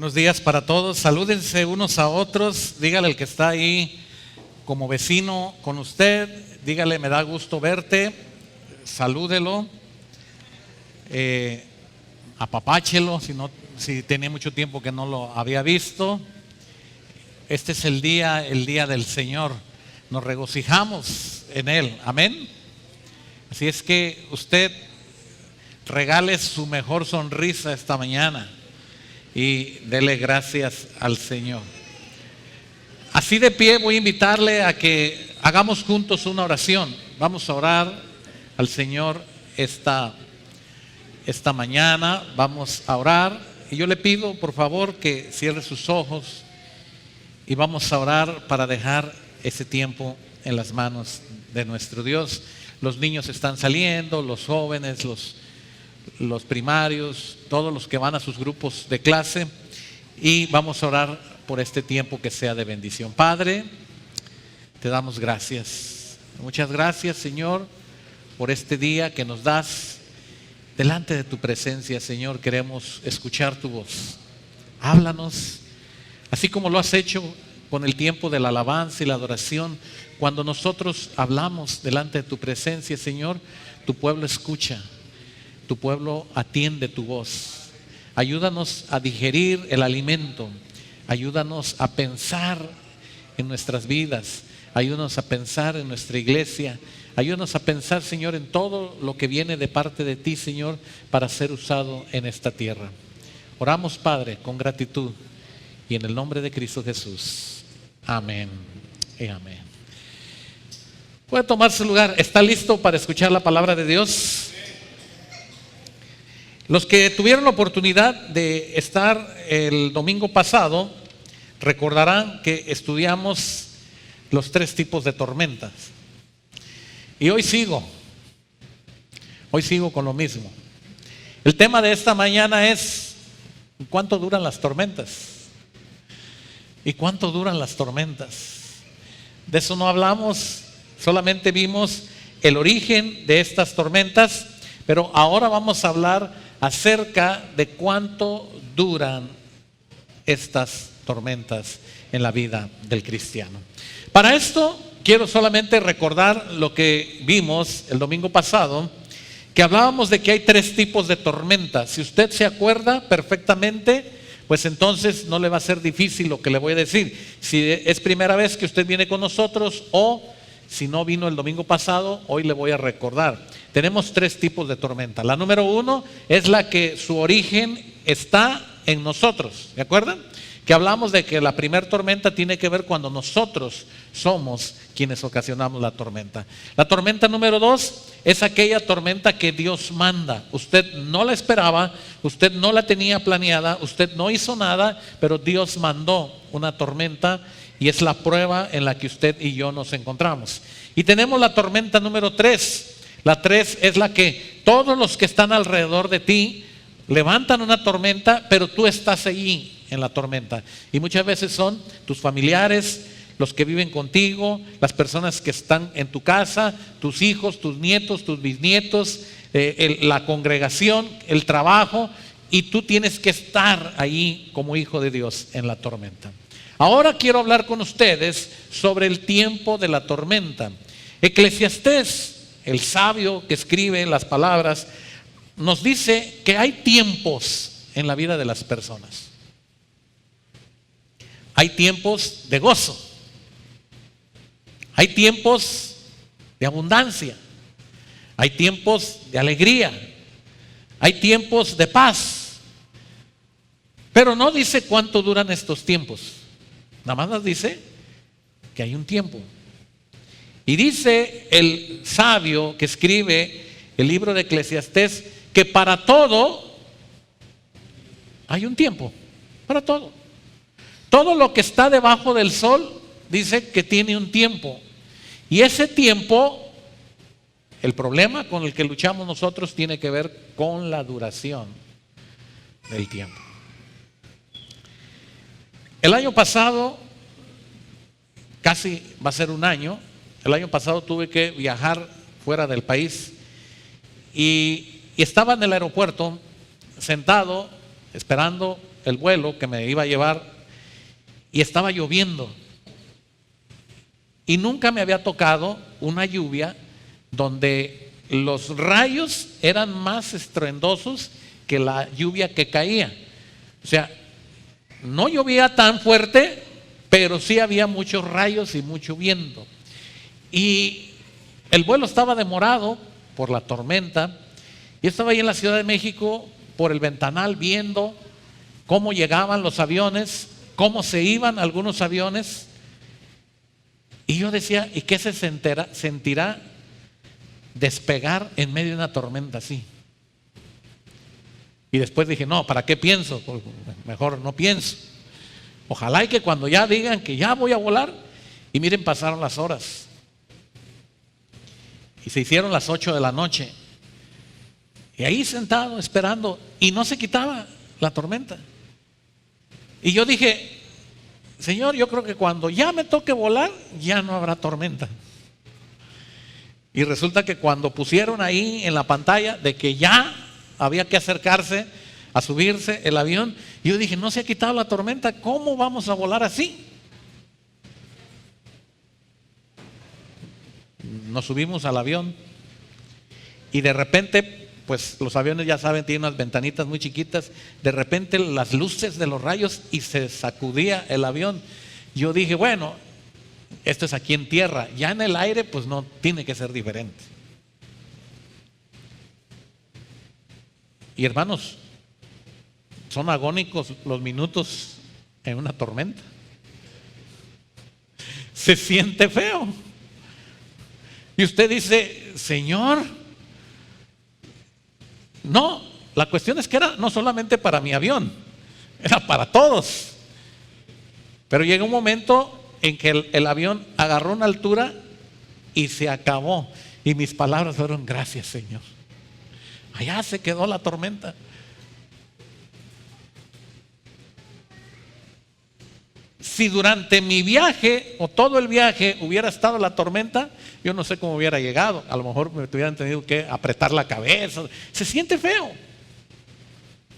Buenos días para todos, salúdense unos a otros, dígale al que está ahí como vecino con usted, dígale me da gusto verte, salúdelo, apapáchelo si tenía mucho tiempo que no lo había visto. Este es el día del Señor, nos regocijamos en Él, amén. Así es que usted regale su mejor sonrisa esta mañana y dele gracias al Señor. Así de pie voy a invitarle a que hagamos juntos una oración. Vamos a orar al Señor esta mañana. Vamos a orar y yo le pido por favor que cierre sus ojos y vamos a orar para dejar ese tiempo en las manos de nuestro Dios. Los niños están saliendo, los jóvenes, los primarios, todos los que van a sus grupos de clase, y vamos a orar por este tiempo que sea de bendición. Padre, te damos gracias. Muchas gracias, Señor, por este día que nos das. Delante de tu presencia, Señor, queremos escuchar tu voz. Háblanos, así como lo has hecho con el tiempo de la alabanza y la adoración. Cuando nosotros hablamos delante de tu presencia, Señor, tu pueblo escucha. Tu pueblo atiende tu voz. Ayúdanos a digerir el alimento. Ayúdanos a pensar en nuestras vidas. Ayúdanos a pensar en nuestra iglesia. Ayúdanos a pensar, Señor, en todo lo que viene de parte de ti, Señor, para ser usado en esta tierra. Oramos, Padre, con gratitud y en el nombre de Cristo Jesús. Amén y amén. Puede tomar su lugar. ¿Está listo para escuchar la palabra de Dios? Los que tuvieron la oportunidad de estar el domingo pasado recordarán que estudiamos los 3 tipos de tormentas. Y hoy sigo con lo mismo. El tema de esta mañana es ¿cuánto duran las tormentas? ¿Y cuánto duran las tormentas? De eso no hablamos, solamente vimos el origen de estas tormentas, pero ahora vamos a hablar acerca de cuánto duran estas tormentas en la vida del cristiano. Para esto quiero solamente recordar lo que vimos el domingo pasado, que hablábamos de que hay 3 tipos de tormentas. Si usted se acuerda perfectamente, pues entonces no le va a ser difícil lo que le voy a decir. Si es primera vez que usted viene con nosotros o si no vino el domingo pasado, hoy le voy a recordar. Tenemos 3 tipos de tormenta. La número 1 es la que su origen está en nosotros. ¿De acuerdo? Que hablamos de que la primera tormenta tiene que ver cuando nosotros somos quienes ocasionamos la tormenta. La tormenta número 2 es aquella tormenta que Dios manda. Usted no la esperaba, usted no la tenía planeada, usted no hizo nada, pero Dios mandó una tormenta y es la prueba en la que usted y yo nos encontramos. Y tenemos la tormenta número 3. La 3 es la que todos los que están alrededor de ti levantan una tormenta, pero tú estás allí en la tormenta. Y muchas veces son tus familiares, los que viven contigo, las personas que están en tu casa, tus hijos, tus nietos, tus bisnietos, la congregación, el trabajo, y tú tienes que estar ahí como hijo de Dios en la tormenta. Ahora quiero hablar con ustedes sobre el tiempo de la tormenta. Eclesiastés, el sabio que escribe las palabras, nos dice que hay tiempos en la vida de las personas. Hay tiempos de gozo. Hay tiempos de abundancia. Hay tiempos de alegría. Hay tiempos de paz. Pero no dice cuánto duran estos tiempos. Nada más nos dice que hay un tiempo. Y dice el sabio que escribe el libro de Eclesiastés que para todo hay un tiempo. Para todo. Todo lo que está debajo del sol dice que tiene un tiempo. Y ese tiempo, el problema con el que luchamos nosotros tiene que ver con la duración del tiempo. El año pasado, casi va a ser un año, el año pasado tuve que viajar fuera del país y estaba en el aeropuerto sentado esperando el vuelo que me iba a llevar y estaba lloviendo. Y nunca me había tocado una lluvia donde los rayos eran más estruendosos que la lluvia que caía. O sea, no llovía tan fuerte, pero sí había muchos rayos y mucho viento. Y el vuelo estaba demorado por la tormenta. Yo estaba ahí en la Ciudad de México por el ventanal viendo cómo llegaban los aviones, cómo se iban algunos aviones. Y yo decía, ¿y qué se sentirá despegar en medio de una tormenta así? Y después dije, no, ¿para qué pienso? Pues mejor no pienso. Ojalá y que cuando ya digan que ya voy a volar, y miren, pasaron las horas. Y se hicieron las 8 de la noche. Y ahí sentado, esperando, y no se quitaba la tormenta. Y yo dije, Señor, yo creo que cuando ya me toque volar, ya no habrá tormenta. Y resulta que cuando pusieron ahí en la pantalla de que ya había que acercarse a subirse el avión, yo dije, no se ha quitado la tormenta, ¿cómo vamos a volar así? Nos subimos al avión y de repente, pues los aviones ya saben, tienen unas ventanitas muy chiquitas, de repente las luces de los rayos y se sacudía el avión. Yo dije, bueno, esto es aquí en tierra, ya en el aire pues no tiene que ser diferente. Y hermanos, son agónicos los minutos en una tormenta. Se siente feo. Y usted dice, Señor, no, la cuestión es que era no solamente para mi avión, era para todos. Pero llegó un momento en que el avión agarró una altura y se acabó. Y mis palabras fueron, gracias, Señor. Allá se quedó la tormenta. Si durante mi viaje o todo el viaje hubiera estado la tormenta, yo no sé cómo hubiera llegado. A lo mejor me hubieran tenido que apretar la cabeza. Se siente feo.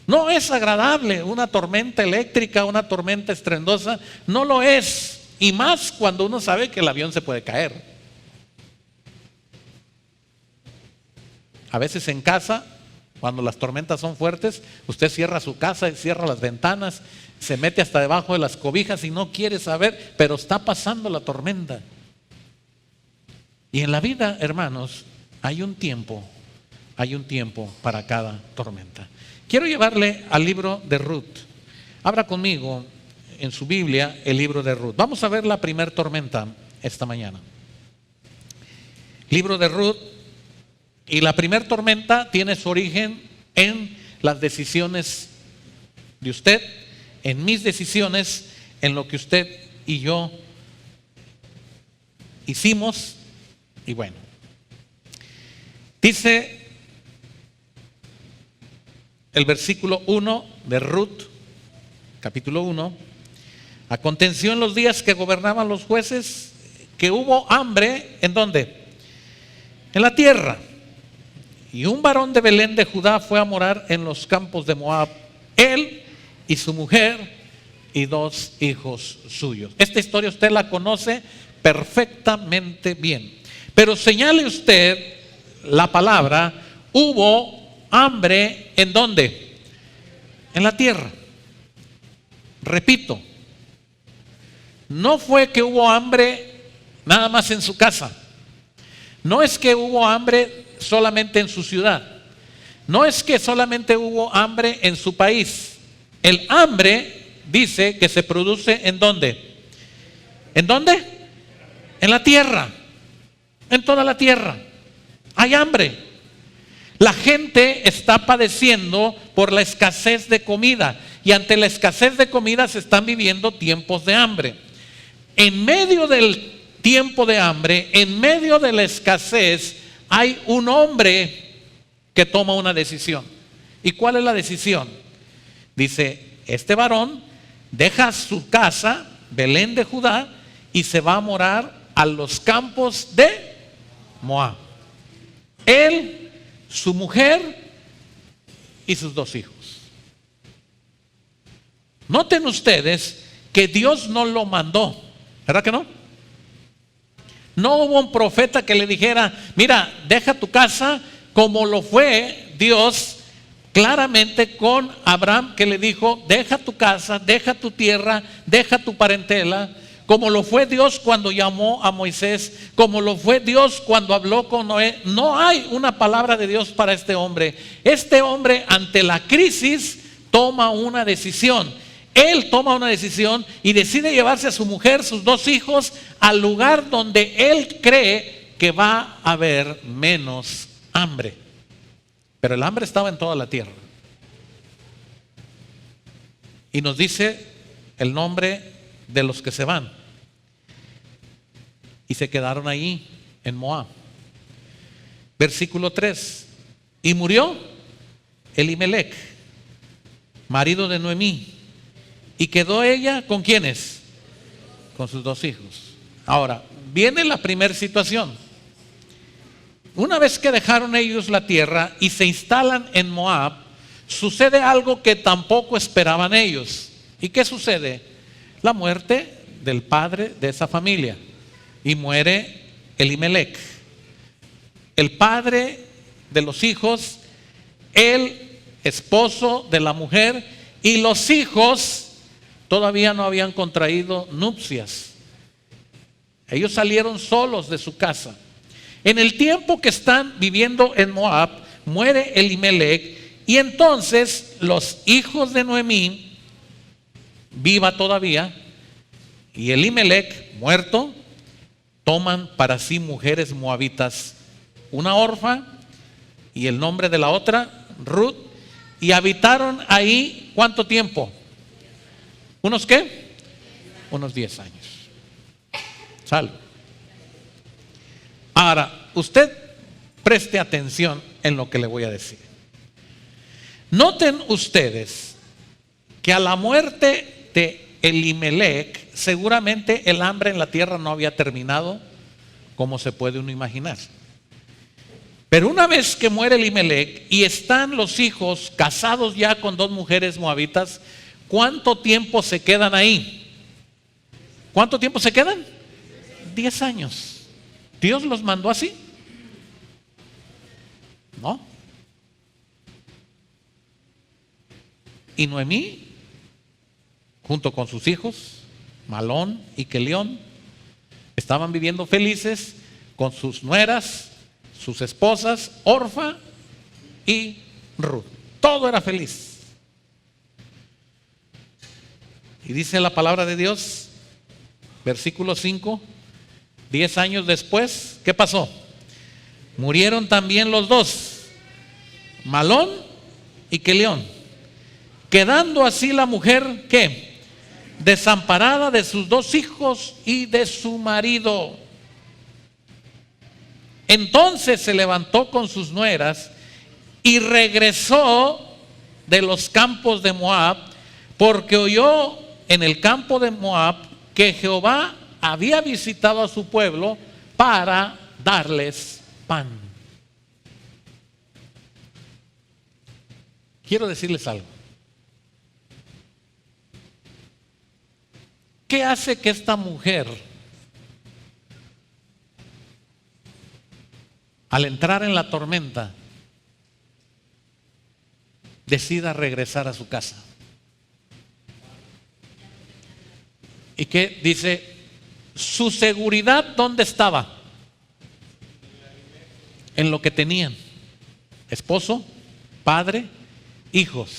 No es agradable una tormenta eléctrica, una tormenta estruendosa. No lo es. Y más cuando uno sabe que el avión se puede caer. A veces en casa, cuando las tormentas son fuertes, usted cierra su casa, cierra las ventanas, se mete hasta debajo de las cobijas y no quiere saber, pero está pasando la tormenta. Y en la vida, hermanos, hay un tiempo para cada tormenta. Quiero llevarle al libro de Ruth. Abra conmigo en su Biblia el libro de Ruth. Vamos a ver la primer tormenta esta mañana. Libro de Ruth. Y la primer tormenta tiene su origen en las decisiones de usted, en mis decisiones, en lo que usted y yo hicimos. Y bueno, dice el versículo 1 de Ruth, capítulo 1: aconteció en los días que gobernaban los jueces que hubo hambre, ¿en dónde? En la tierra. Y un varón de Belén de Judá fue a morar en los campos de Moab, él y su mujer y 2 hijos suyos. Esta historia usted la conoce perfectamente bien. Pero señale usted la palabra, hubo hambre, ¿en dónde? En la tierra. Repito, no fue que hubo hambre nada más en su casa. No es que hubo hambre solamente en su ciudad. No es que solamente hubo hambre en su país. El hambre dice que se produce ¿en dónde? ¿En dónde? En la tierra. En toda la tierra hay hambre. La gente está padeciendo por la escasez de comida, y ante la escasez de comida se están viviendo tiempos de hambre. En medio del tiempo de hambre, en medio de la escasez, hay un hombre que toma una decisión. ¿Y cuál es la decisión? Dice, este varón deja su casa, Belén de Judá, y se va a morar a los campos de Moab. Él, su mujer y sus 2 hijos. Noten ustedes que Dios no lo mandó, ¿verdad que no? No hubo un profeta que le dijera, mira, deja tu casa, como lo fue Dios claramente con Abraham, que le dijo, deja tu casa, deja tu tierra, deja tu parentela, como lo fue Dios cuando llamó a Moisés, como lo fue Dios cuando habló con Noé. No hay una palabra de Dios para este hombre. Este hombre, ante la crisis, toma una decisión. Él toma una decisión y decide llevarse a su mujer, sus 2 hijos, al lugar donde él cree que va a haber menos hambre. Pero el hambre estaba en toda la tierra. Y nos dice el nombre de los que se van. Y se quedaron ahí en Moab. Versículo 3. Y murió Elimelec, marido de Noemí. Y quedó ella ¿con quiénes? Con sus 2 hijos. Ahora, viene la primera situación. Una vez que dejaron ellos la tierra y se instalan en Moab, sucede algo que tampoco esperaban ellos. ¿Y qué sucede? La muerte del padre de esa familia. Y muere Elimelec, el padre de los hijos, el esposo de la mujer, y los hijos todavía no habían contraído nupcias. Ellos salieron solos de su casa. En el tiempo que están viviendo en Moab, muere Elimelec, y entonces los hijos de Noemí, viva todavía, y Elimelec, muerto, toman para sí mujeres moabitas, una orfa y el nombre de la otra, Ruth, y habitaron ahí, ¿cuánto tiempo? ¿Unos qué? Unos 10 años. Salvo. Ahora, usted preste atención en lo que le voy a decir. Noten ustedes que a la muerte de Elimelec, seguramente el hambre en la tierra no había terminado, como se puede uno imaginar. Pero una vez que muere Elimelec y están los hijos casados ya con 2 mujeres moabitas, ¿cuánto tiempo se quedan ahí? ¿Cuánto tiempo se quedan? 10 años. ¿Dios los mandó así? No. Y Noemí, junto con sus hijos, Malón y Kelión, estaban viviendo felices con sus nueras, sus esposas, Orfa y Ruth. Todo era feliz. Y dice la palabra de Dios, versículo 5, 10 años después, ¿qué pasó? Murieron también los 2, Malón y Kelión, quedando así la mujer, ¿qué? Desamparada de sus 2 hijos y de su marido. Entonces se levantó con sus nueras y regresó de los campos de Moab, porque oyó en el campo de Moab que Jehová había visitado a su pueblo para darles pan. Quiero decirles algo. ¿Qué hace que esta mujer, al entrar en la tormenta, decida regresar a su casa? ¿Y qué dice? Su seguridad, ¿dónde estaba? En lo que tenían: esposo, padre, hijos.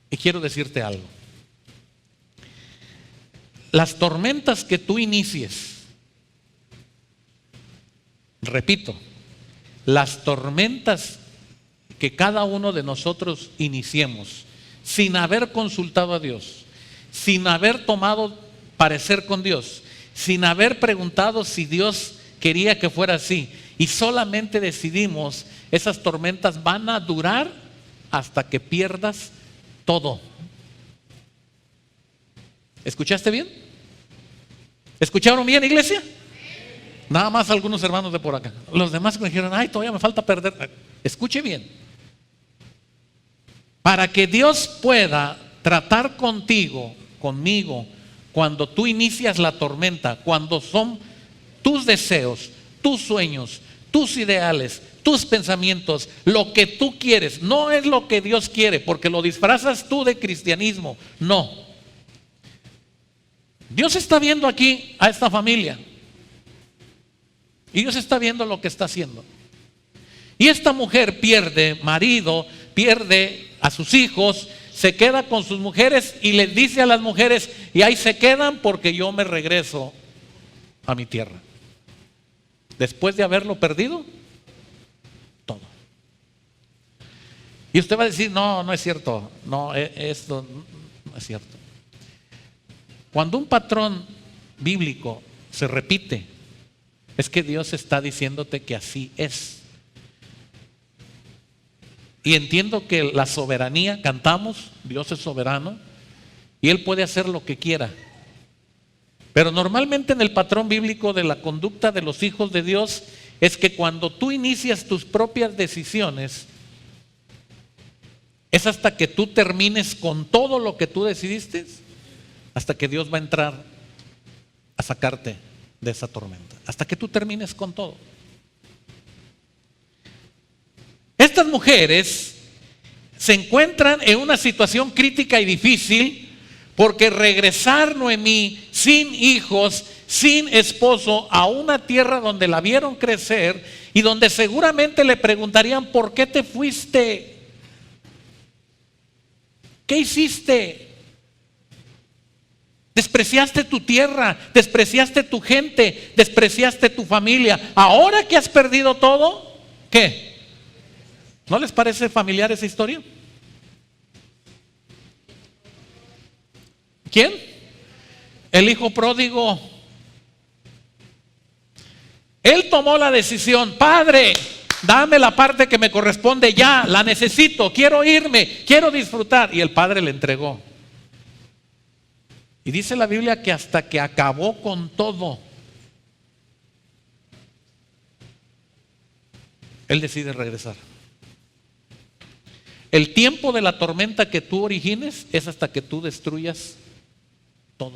Y quiero decirte algo. Las tormentas que tú inicies, repito, las tormentas que cada uno de nosotros iniciemos sin haber consultado a Dios, sin haber tomado parecer con Dios, sin haber preguntado si Dios quería que fuera así, y solamente decidimos, esas tormentas van a durar hasta que pierdas todo. ¿Escuchaste bien? ¿Escucharon bien, iglesia? Nada más algunos hermanos de por acá. Los demás me dijeron, ay, todavía me falta perder. Escuche bien. para que Dios pueda tratar contigo, conmigo, cuando tú inicias la tormenta, cuando son tus deseos, tus sueños, tus ideales, tus pensamientos, lo que tú quieres, no es lo que Dios quiere, porque lo disfrazas tú de cristianismo, no. Dios está viendo aquí a esta familia y Dios está viendo lo que está haciendo. Y esta mujer pierde marido, pierde a sus hijos, se queda con sus mujeres y les dice a las mujeres: y ahí se quedan porque yo me regreso a mi tierra. Después de haberlo perdido todo. Y usted va a decir: no, no es cierto, no, esto no es cierto. Cuando un patrón bíblico se repite, es que Dios está diciéndote que así es. Y entiendo que la soberanía, cantamos, Dios es soberano y Él puede hacer lo que quiera. Pero normalmente en el patrón bíblico de la conducta de los hijos de Dios es que cuando tú inicias tus propias decisiones, es hasta que tú termines con todo lo que tú decidiste, hasta que Dios va a entrar a sacarte de esa tormenta, hasta que tú termines con todo. Estas mujeres se encuentran en una situación crítica y difícil porque regresar Noemí sin hijos, sin esposo, a una tierra donde la vieron crecer y donde seguramente le preguntarían: ¿por qué te fuiste? ¿Qué hiciste? Despreciaste tu tierra, despreciaste tu gente, despreciaste tu familia. Ahora que has perdido todo, ¿qué? ¿No les parece familiar esa historia? ¿Quién? El hijo pródigo. Él tomó la decisión: Padre, dame la parte que me corresponde ya, la necesito, quiero irme, quiero disfrutar. Y el padre le entregó. Y dice la Biblia que hasta que acabó con todo, él decide regresar. El tiempo de la tormenta que tú origines es hasta que tú destruyas todo.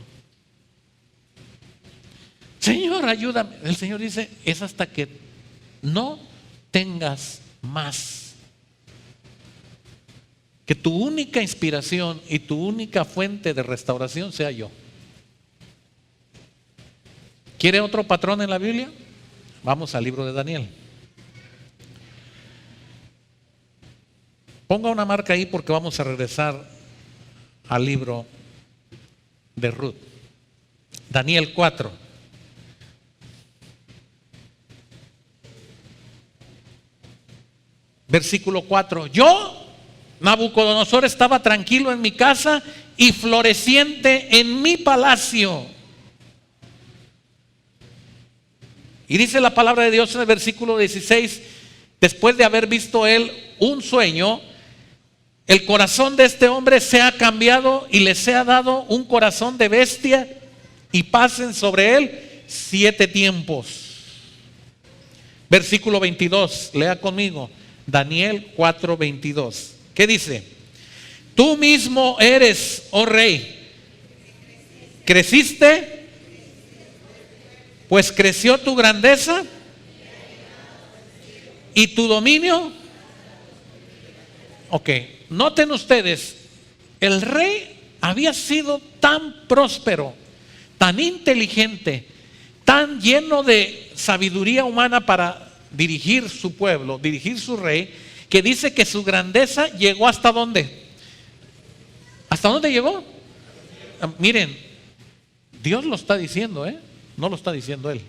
Señor, ayúdame. El Señor dice: es hasta que no tengas más. Que tu única inspiración y tu única fuente de restauración sea yo. ¿Quiere otro patrón en la Biblia? Vamos al libro de Daniel. Ponga una marca ahí porque vamos a regresar al libro de Ruth. Daniel 4. Versículo 4. Yo, Nabucodonosor, estaba tranquilo en mi casa y floreciente en mi palacio. Y dice la palabra de Dios en el versículo 16: después de haber visto él un sueño, el corazón de este hombre se ha cambiado y le se ha dado un corazón de bestia, y pasen sobre él 7 tiempos. Versículo 22, lea conmigo, Daniel 4:22. ¿Qué dice? Tú mismo eres, oh rey, creciste, pues creció tu grandeza y tu dominio. Ok, noten ustedes, el rey había sido tan próspero, tan inteligente, tan lleno de sabiduría humana para dirigir su pueblo, dirigir su rey, que dice que su grandeza llegó ¿hasta dónde? ¿Hasta dónde llegó? Miren, Dios lo está diciendo, no lo está diciendo él.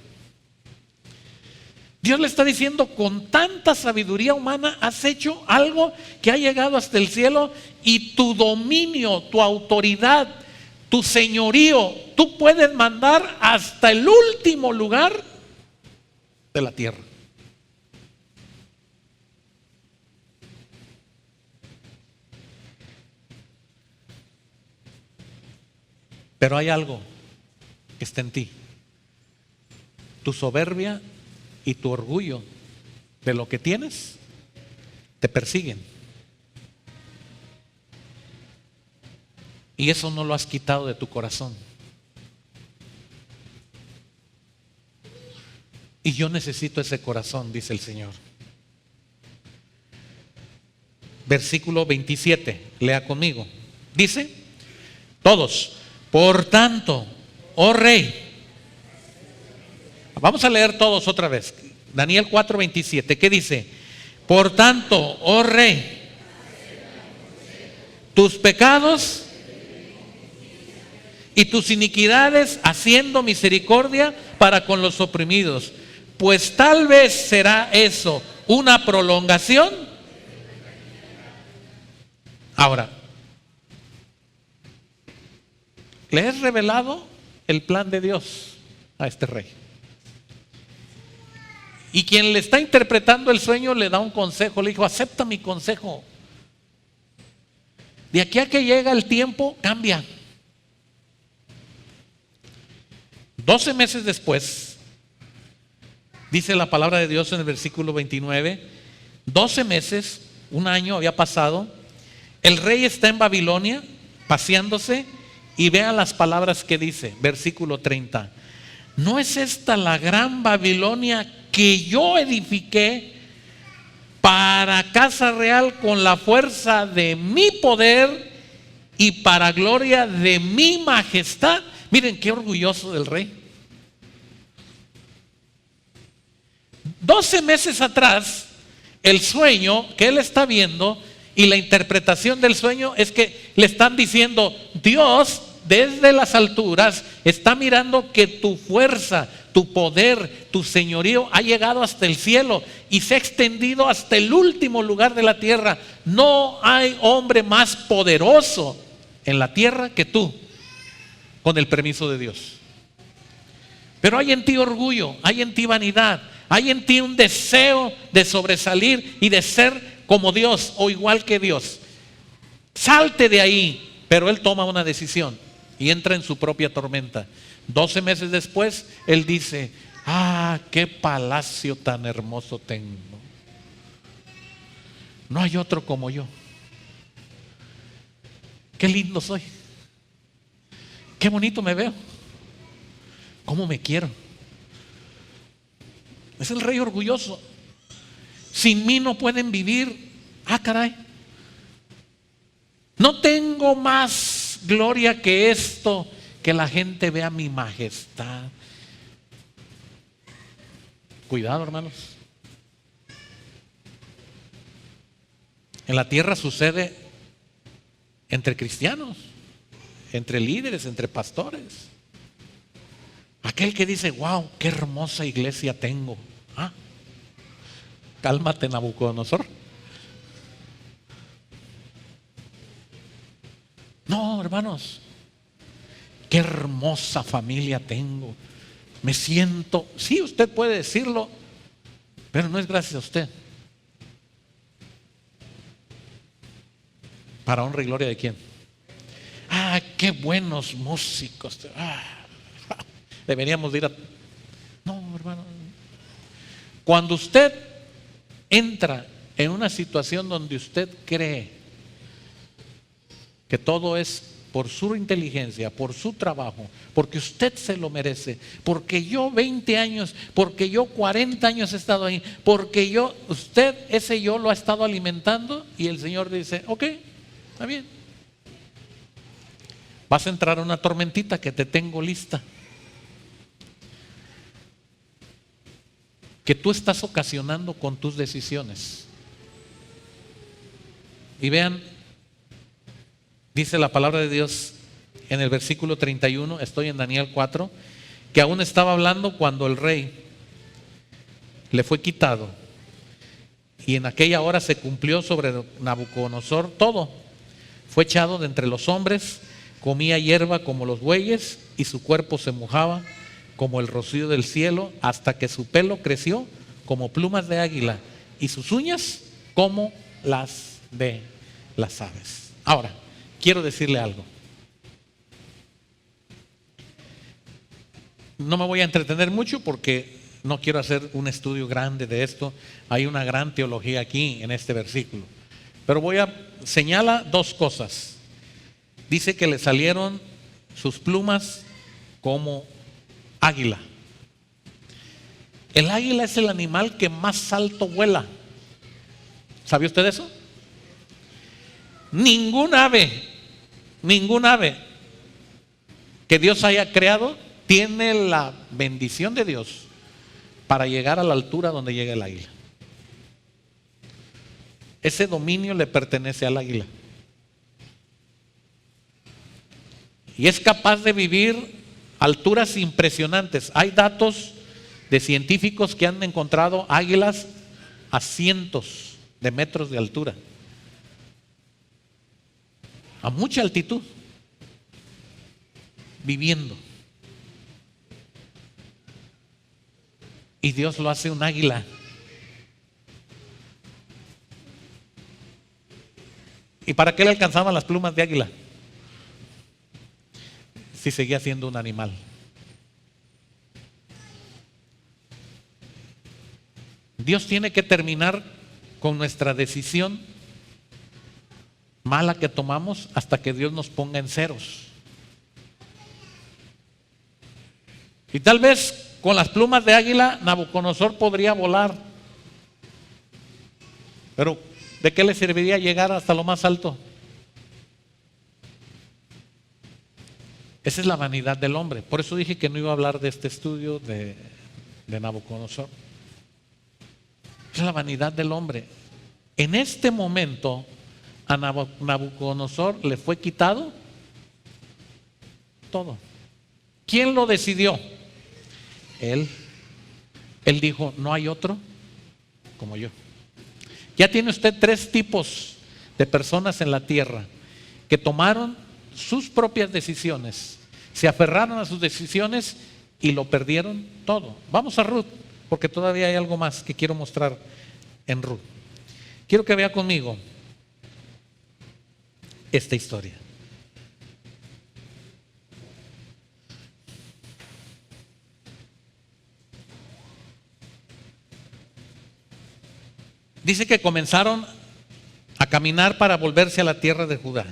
Dios le está diciendo: con tanta sabiduría humana has hecho algo que ha llegado hasta el cielo, y tu dominio, tu autoridad, tu señorío, tú puedes mandar hasta el último lugar de la tierra. Pero hay algo que está en ti: tu soberbia y tu orgullo de lo que tienes te persiguen. Y eso no lo has quitado de tu corazón. Y yo necesito ese corazón, dice el Señor. Versículo 27, lea conmigo. Dice, todos, por tanto, oh rey. Vamos a leer todos otra vez. Daniel 4:27, ¿qué dice? Por tanto, oh rey, tus pecados y tus iniquidades haciendo misericordia para con los oprimidos, pues tal vez será eso una prolongación. Ahora, le es revelado el plan de Dios a este rey. Y quien le está interpretando el sueño le da un consejo, le dijo, acepta mi consejo. De aquí a que llega el tiempo, cambia. 12 meses después, dice la palabra de Dios en el versículo 29, 12 meses, un año había pasado, el rey está en Babilonia, paseándose, y vean las palabras que dice, versículo 30. ¿No es esta la gran Babilonia que yo edifiqué para casa real con la fuerza de mi poder y para gloria de mi majestad? Miren qué orgulloso del rey. 12 meses atrás, el sueño que él está viendo y la interpretación del sueño es que le están diciendo, Dios desde las alturas está mirando que tu fuerza, tu poder, tu señorío ha llegado hasta el cielo y se ha extendido hasta el último lugar de la tierra. No hay hombre más poderoso en la tierra que tú, con el permiso de Dios. Pero hay en ti orgullo, hay en ti vanidad, hay en ti un deseo de sobresalir y de ser como Dios o igual que Dios. Salte de ahí. Pero él toma una decisión y entra en su propia tormenta. 12 meses después, él dice, qué palacio tan hermoso tengo. No hay otro como yo. Qué lindo soy. Qué bonito me veo. Cómo me quiero. Es el rey orgulloso. Sin mí no pueden vivir. Caray. No tengo más gloria que esto, que la gente vea mi majestad. Cuidado, hermanos. En la tierra sucede entre cristianos, entre líderes, entre pastores. Aquel que dice, wow, qué hermosa iglesia tengo. Cálmate, Nabucodonosor. No, hermanos, qué hermosa familia tengo. Me siento, sí, usted puede decirlo, pero no es gracias a usted. ¿Para honra y gloria de quién? Qué buenos músicos. Deberíamos ir a... No, hermano. Cuando usted entra en una situación donde usted cree que todo es por su inteligencia, por su trabajo, porque usted se lo merece, porque yo 20 años, porque yo 40 años he estado ahí, porque usted ese yo lo ha estado alimentando, y el Señor dice, ok, está bien. Vas a entrar a una tormentita que te tengo lista, que tú estás ocasionando con tus decisiones. Y vean, dice la palabra de Dios en el versículo 31, estoy en Daniel 4, que aún estaba hablando cuando el rey le fue quitado. Y en aquella hora se cumplió sobre Nabucodonosor todo. Fue echado de entre los hombres, comía hierba como los bueyes y su cuerpo se mojaba como el rocío del cielo, hasta que su pelo creció como plumas de águila y sus uñas como las de las aves. Ahora, quiero decirle algo. No me voy a entretener mucho porque no quiero hacer un estudio grande de esto. Hay una gran teología aquí en este versículo. Pero señala dos cosas. dice que le salieron sus plumas como águila. El águila es el animal que más alto vuela. ¿Sabe usted eso? Ningún ave que Dios haya creado tiene la bendición de Dios para llegar a la altura donde llega el águila. Ese dominio le pertenece al águila. Y es capaz de vivir alturas impresionantes. Hay datos de científicos que han encontrado águilas a cientos de metros de altura, a mucha altitud, viviendo. Y Dios lo hace un águila. ¿Y para qué le alcanzaban las plumas de águila? Si seguía siendo un animal. Dios tiene que terminar con nuestra decisión mala que tomamos hasta que Dios nos ponga en ceros. Y tal vez con las plumas de águila Nabucodonosor podría volar, pero ¿de qué le serviría llegar hasta lo más alto? Esa es la vanidad del hombre. Por eso dije que no iba a hablar de este estudio de Nabucodonosor. Es la vanidad del hombre. En este momento a Nabucodonosor le fue quitado todo. ¿Quién lo decidió? Él. Él dijo, no hay otro como yo. Ya tiene usted 3 tipos de personas en la tierra que tomaron sus propias decisiones, se aferraron a sus decisiones y lo perdieron todo. Vamos a Ruth, porque todavía hay algo más que quiero mostrar en Ruth. Quiero que vea conmigo esta historia. Dice que comenzaron a caminar para volverse a la tierra de Judá.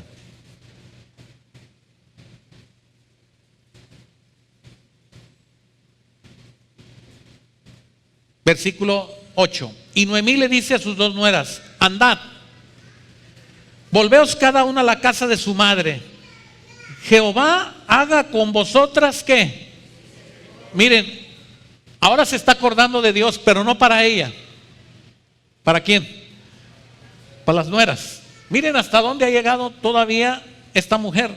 Versículo 8. Y Noemí le dice a sus 2 nueras: andad, volveos cada una a la casa de su madre. Jehová haga con vosotras ¿qué? Miren, ahora se está acordando de Dios, pero no para ella. ¿Para quién? Para las nueras. Miren hasta dónde ha llegado todavía esta mujer.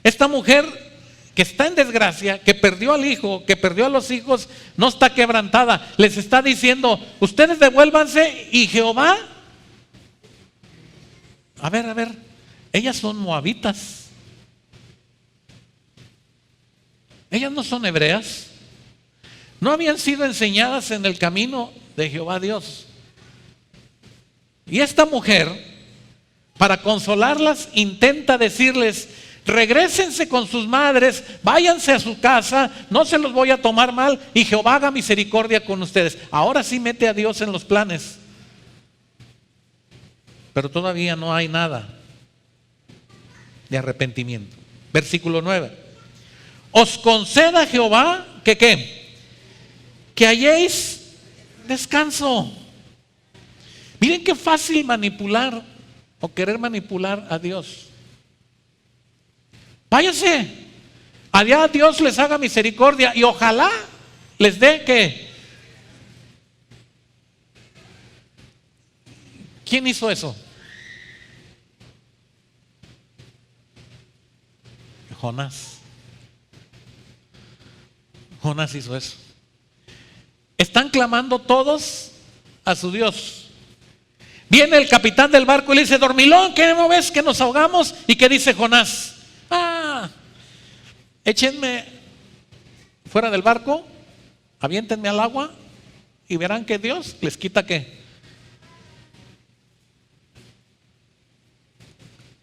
Esta mujer que está en desgracia, que perdió al hijo, que perdió a los hijos, no está quebrantada. Les está diciendo, ustedes devuélvanse y Jehová. A ver, ellas son moabitas. Ellas no son hebreas. No habían sido enseñadas en el camino de Jehová Dios. Y esta mujer, para consolarlas, intenta decirles: regrésense con sus madres, váyanse a su casa, no se los voy a tomar mal y Jehová haga misericordia con ustedes. Ahora sí mete a Dios en los planes, pero todavía no hay nada de arrepentimiento. Versículo 9. Os conceda Jehová que ¿qué? Que halléis descanso. Miren qué fácil manipular o querer manipular a Dios. Váyase, allá Dios les haga misericordia y ojalá les dé que. ¿Quién hizo eso? Jonás. Jonás hizo eso. Están clamando todos a su Dios. Viene el capitán del barco y le dice: dormilón, ¿qué no ves que nos ahogamos? ¿Y qué dice Jonás? Échenme fuera del barco, aviéntenme al agua y verán que Dios les quita ¿qué?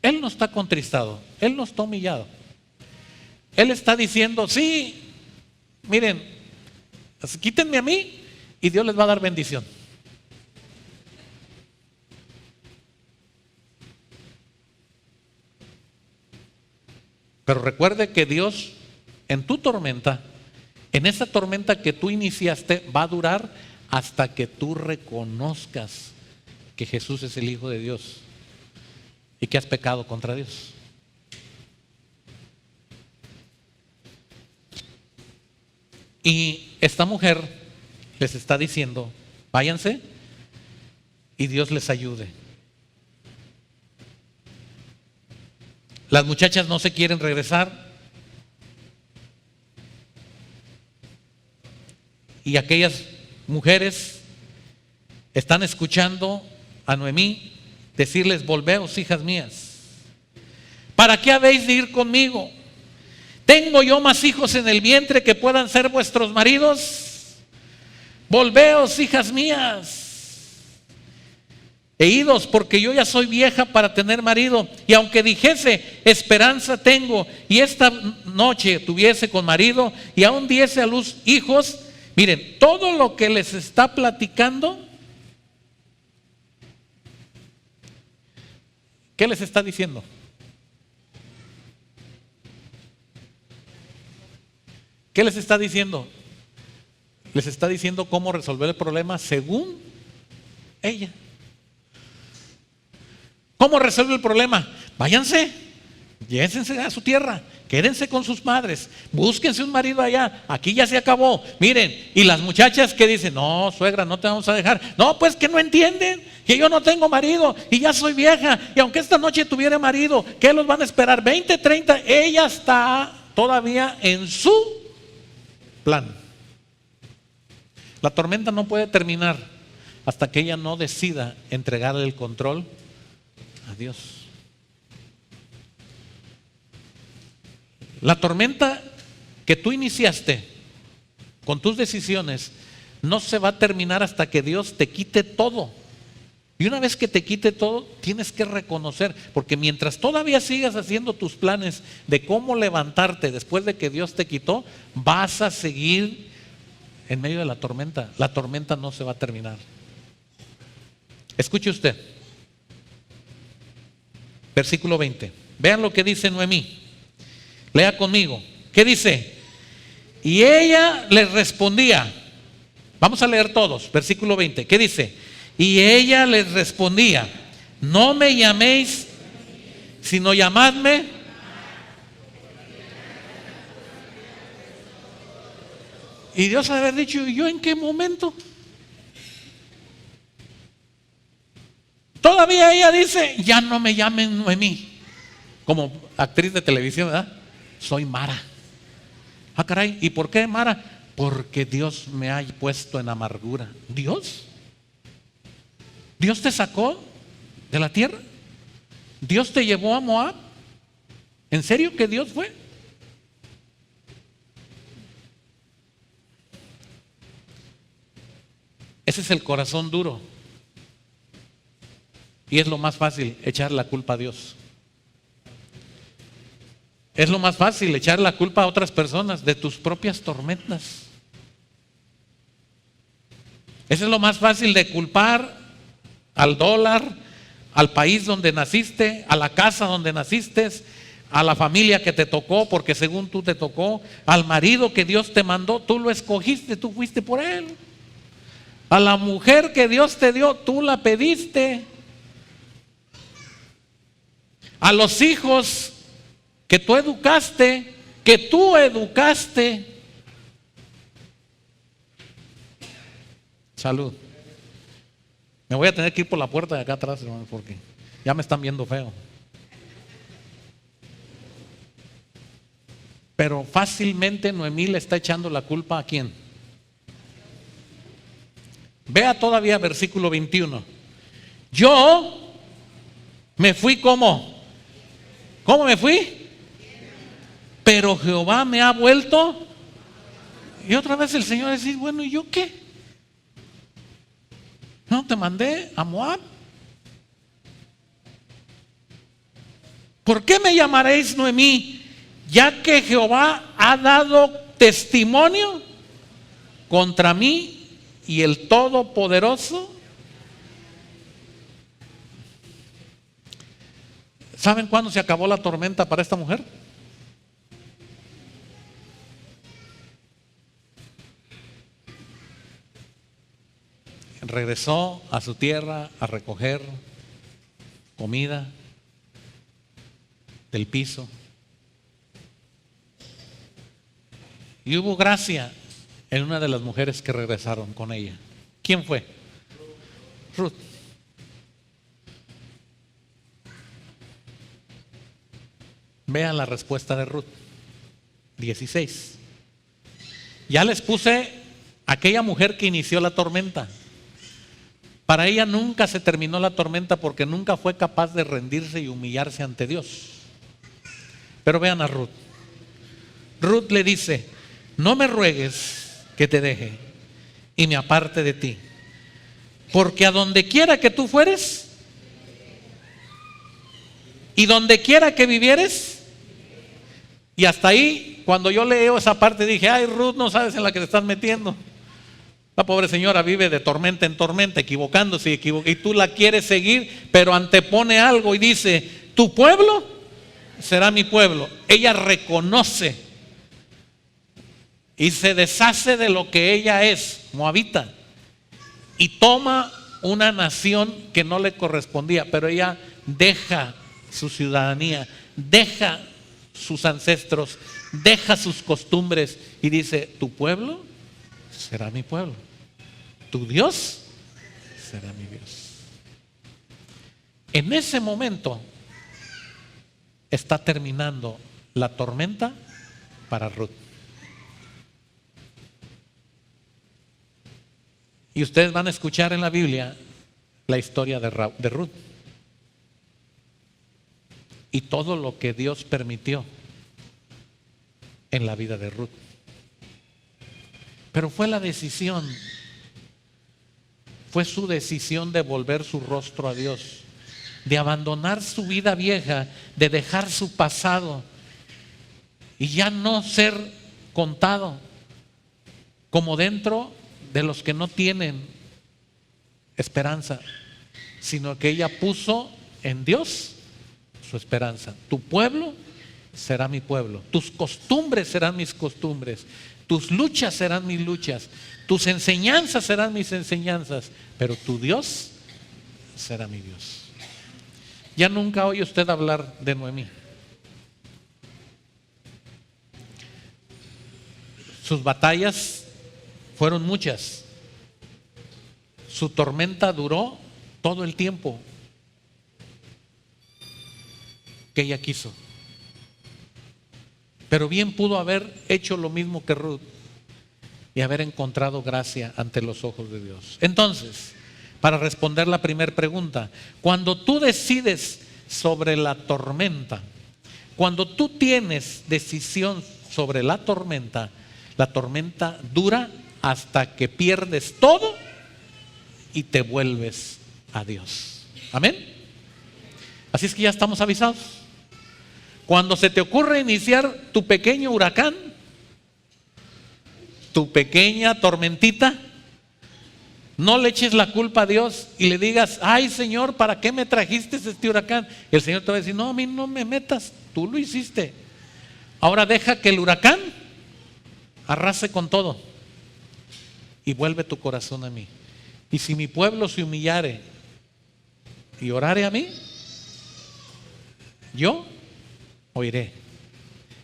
Él no está contristado, Él no está humillado. Él está diciendo: sí, miren, quítenme a mí y Dios les va a dar bendición. Pero recuerde que Dios en tu tormenta, en esa tormenta que tú iniciaste, va a durar hasta que tú reconozcas que Jesús es el Hijo de Dios y que has pecado contra Dios. Y esta mujer les está diciendo, váyanse y Dios les ayude. Las muchachas no se quieren regresar. Y aquellas mujeres están escuchando a Noemí decirles, volveos, hijas mías. ¿Para qué habéis de ir conmigo? ¿Tengo yo más hijos en el vientre que puedan ser vuestros maridos? Volveos, hijas mías. E idos, porque yo ya soy vieja para tener marido. Y aunque dijese, esperanza tengo, y esta noche tuviese con marido, y aún diese a luz hijos. Miren, todo lo que les está platicando, ¿qué les está diciendo? ¿Qué les está diciendo? Les está diciendo cómo resolver el problema según ella. ¿Cómo resuelve el problema? Váyanse, llévense a su tierra, quédense con sus madres, búsquense un marido allá, aquí ya se acabó. Miren, y las muchachas que dicen, no, suegra, no te vamos a dejar. No, pues que no entienden, que yo no tengo marido y ya soy vieja, y aunque esta noche tuviera marido, ¿qué los van a esperar? 20, 30, ella está todavía en su plan. La tormenta no puede terminar hasta que ella no decida entregarle el control a Dios. La tormenta que tú iniciaste con tus decisiones no se va a terminar hasta que Dios te quite todo. Y una vez que te quite todo, tienes que reconocer, porque mientras todavía sigas haciendo tus planes de cómo levantarte después de que Dios te quitó, vas a seguir en medio de la tormenta. La tormenta no se va a terminar. Escuche usted. Versículo 20. Vean lo que dice Noemí. Lea conmigo. ¿Qué dice? Y ella les respondía. Vamos a leer todos. Versículo 20. ¿Qué dice? Y ella les respondía, no me llaméis, sino llamadme. Y Dios ha de haber dicho, ¿y yo en qué momento? Todavía ella dice, ya no me llamen Noemí. Como actriz de televisión, ¿verdad? Soy Mara. Ah, caray, ¿y por qué Mara? Porque Dios me ha puesto en amargura. ¿Dios? ¿Dios te sacó de la tierra? ¿Dios te llevó a Moab? ¿En serio que Dios fue? Ese es el corazón duro. Y es lo más fácil, echar la culpa a Dios. Es lo más fácil, echar la culpa a otras personas de tus propias tormentas. Eso es lo más fácil, de culpar al dólar, al país donde naciste, a la casa donde naciste, a la familia que te tocó, porque según tú te tocó, al marido que Dios te mandó, tú lo escogiste, tú fuiste por él. A la mujer que Dios te dio, tú la pediste. A los hijos que tú educaste, Salud. Me voy a tener que ir por la puerta de acá atrás, hermano, porque ya me están viendo feo. Pero fácilmente Noemí le está echando la culpa ¿a quién? Vea todavía versículo 21. Yo me fui como. ¿Cómo me fui? Pero Jehová me ha vuelto. Y otra vez el Señor dice, bueno, ¿y yo qué? ¿No te mandé a Moab? ¿Por qué me llamaréis Noemí? Ya que Jehová ha dado testimonio contra mí y el Todopoderoso. ¿Saben cuándo se acabó la tormenta para esta mujer? regresó a su tierra a recoger comida del piso. Y hubo gracia en una de las mujeres que regresaron con ella. ¿Quién fue? Ruth. Vean la respuesta de Ruth. 16. Ya les puse aquella mujer que inició la tormenta. Para ella nunca se terminó la tormenta porque nunca fue capaz de rendirse y humillarse ante Dios. Pero vean a Ruth. Ruth le dice: no me ruegues que te deje y me aparte de ti, porque a donde quiera que tú fueres y donde quiera que vivieres. Y hasta ahí, cuando yo leo esa parte, dije: ay, Ruth, no sabes en la que te estás metiendo. La pobre señora vive de tormenta en tormenta, equivocándose y tú la quieres seguir, pero antepone algo y dice: tu pueblo será mi pueblo. Ella reconoce y se deshace de lo que ella es, moabita, y toma una nación que no le correspondía, pero ella deja su ciudadanía, deja sus ancestros, deja sus costumbres y dice: tu pueblo será mi pueblo, tu Dios será mi Dios. En ese momento está terminando la tormenta para Ruth. Y ustedes van a escuchar en la Biblia la historia de Ruth y todo lo que Dios permitió en la vida de Ruth. Pero fue la decisión, fue su decisión de volver su rostro a Dios, de abandonar su vida vieja, de dejar su pasado y ya no ser contado como dentro de los que no tienen esperanza, sino que ella puso en Dios su esperanza. Tu pueblo será mi pueblo, tus costumbres serán mis costumbres, tus luchas serán mis luchas, tus enseñanzas serán mis enseñanzas, pero tu Dios será mi Dios. Ya nunca oye usted hablar de Noemí. Sus batallas fueron muchas. Su tormenta duró todo el tiempo que ella quiso. Pero bien pudo haber hecho lo mismo que Ruth y haber encontrado gracia ante los ojos de Dios. Entonces, para responder la primera pregunta, cuando tú decides sobre la tormenta, cuando tú tienes decisión sobre la tormenta dura hasta que pierdes todo y te vuelves a Dios. Amén. Así es que ya estamos avisados. Cuando se te ocurre iniciar tu pequeño huracán, tu pequeña tormentita, no le eches la culpa a Dios y le digas: ay, Señor, ¿para qué me trajiste este huracán? Y el Señor te va a decir: no, a mí no me metas, tú lo hiciste. Ahora deja que el huracán arrase con todo y vuelve tu corazón a mí. Y si mi pueblo se humillare y orare a mí, yo oiré.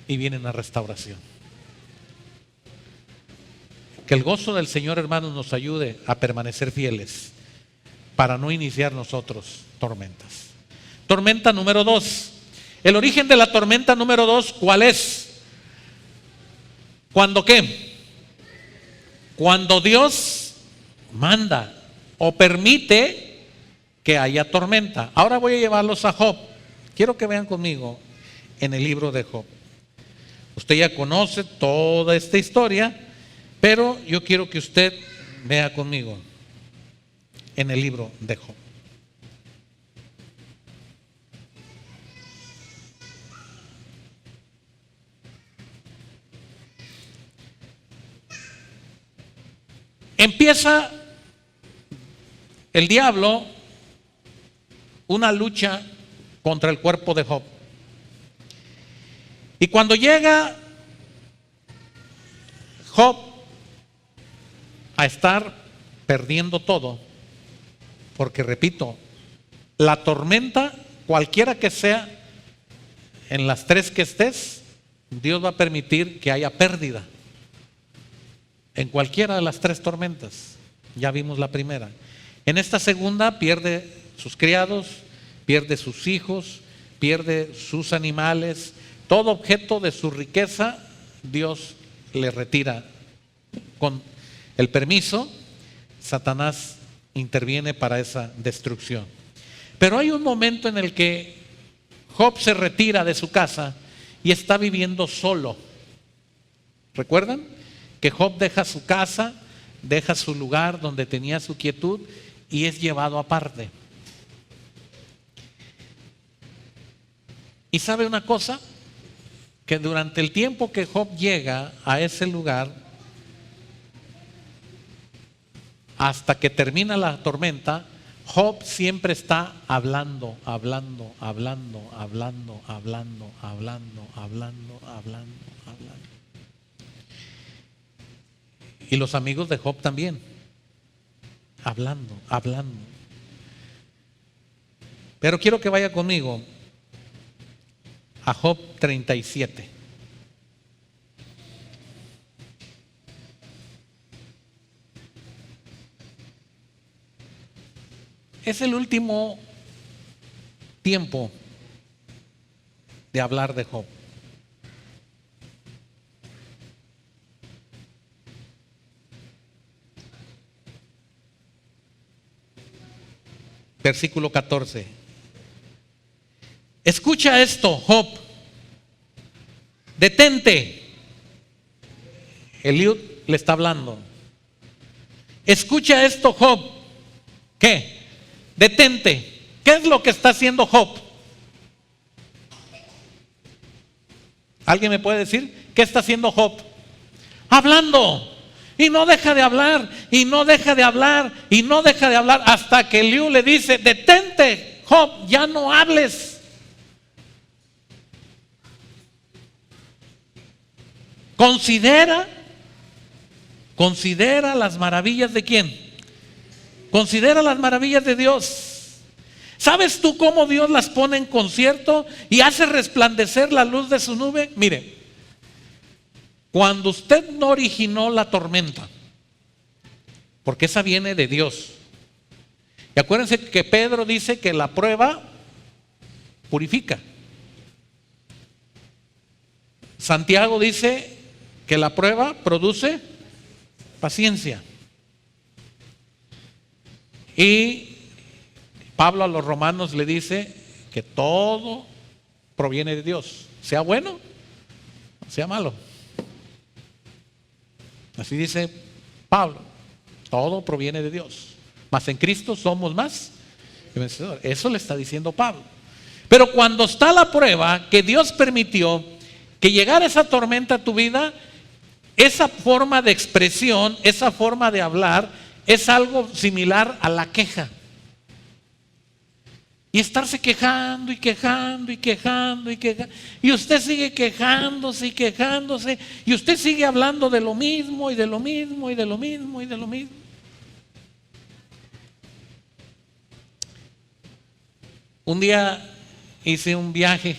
Y viene una restauración. Que el gozo del Señor, hermanos, nos ayude a permanecer fieles para no iniciar nosotros tormentas. Tormenta número 2. El origen de la tormenta número 2, ¿cuál es? ¿Cuándo qué? Cuando Dios manda o permite que haya tormenta. Ahora voy a llevarlos a Job. Quiero que vean conmigo en el libro de Job. Usted ya conoce toda esta historia, pero yo quiero que usted vea conmigo en el libro de Job. Empieza el diablo una lucha contra el cuerpo de Job. Y cuando llega Job a estar perdiendo todo, Porque repito, la tormenta, cualquiera que sea, en las tres que estés, Dios va a permitir que haya pérdida. En cualquiera de las tres tormentas. Ya vimos la primera. En esta segunda pierde sus criados, pierde sus hijos, pierde sus animales. Todo objeto de su riqueza, Dios le retira. Con el permiso, Satanás interviene para esa destrucción. Pero hay un momento en el que Job se retira de su casa y está viviendo solo. ¿Recuerdan? Que Job deja su casa, deja su lugar donde tenía su quietud y es llevado aparte. Y sabe una cosa, que durante el tiempo que Job llega a ese lugar, hasta que termina la tormenta, Job siempre está hablando. Y los amigos de Job también, hablando. Pero quiero que vaya conmigo a Job 37. Es el último tiempo de hablar de Job. Versículo 14. Escucha esto, Job. Detente. Eliud le está hablando. Escucha esto, Job. ¿Qué? Detente. ¿Qué es lo que está haciendo Job? ¿Alguien me puede decir qué está haciendo Job? Hablando. Y no deja de hablar, y no deja de hablar, y no deja de hablar, hasta que Eliú le dice: detente, Job, ya no hables. Considera las maravillas de ¿quién? Considera las maravillas de Dios. ¿Sabes tú cómo Dios las pone en concierto y hace resplandecer la luz de su nube? Mire, cuando usted no originó la tormenta, porque esa viene de Dios. Y acuérdense que Pedro dice que la prueba purifica. Santiago dice que la prueba produce paciencia. Y Pablo a los romanos le dice que todo proviene de Dios, sea bueno o sea malo. Así dice Pablo, todo proviene de Dios, mas en Cristo somos más que vencedores. Eso le está diciendo Pablo. Pero cuando está la prueba, que Dios permitió que llegara esa tormenta a tu vida, esa forma de expresión, esa forma de hablar, es algo similar a la queja. Y estarse quejando y quejando y quejando y quejando. Y usted sigue quejándose y quejándose. Y usted sigue hablando de lo mismo y de lo mismo y de lo mismo y de lo mismo. Un día hice un viaje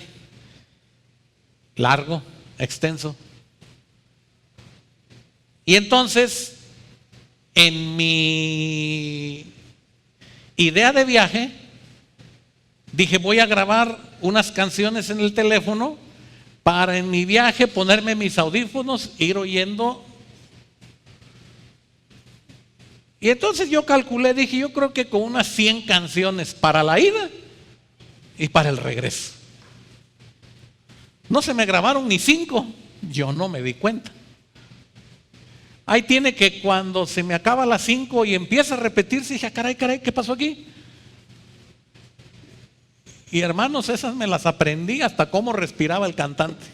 largo, extenso. Y entonces, en mi idea de viaje, dije: voy a grabar unas canciones en el teléfono para en mi viaje ponerme mis audífonos, ir oyendo. Y entonces yo calculé, dije: yo creo que con unas 100 canciones para la ida y para el regreso. No se me grabaron ni 5, yo no me di cuenta. Ahí tiene que cuando se me acaba las 5 y empieza a repetirse, dije: caray, ¿qué pasó aquí? Y hermanos, esas me las aprendí hasta cómo respiraba el cantante.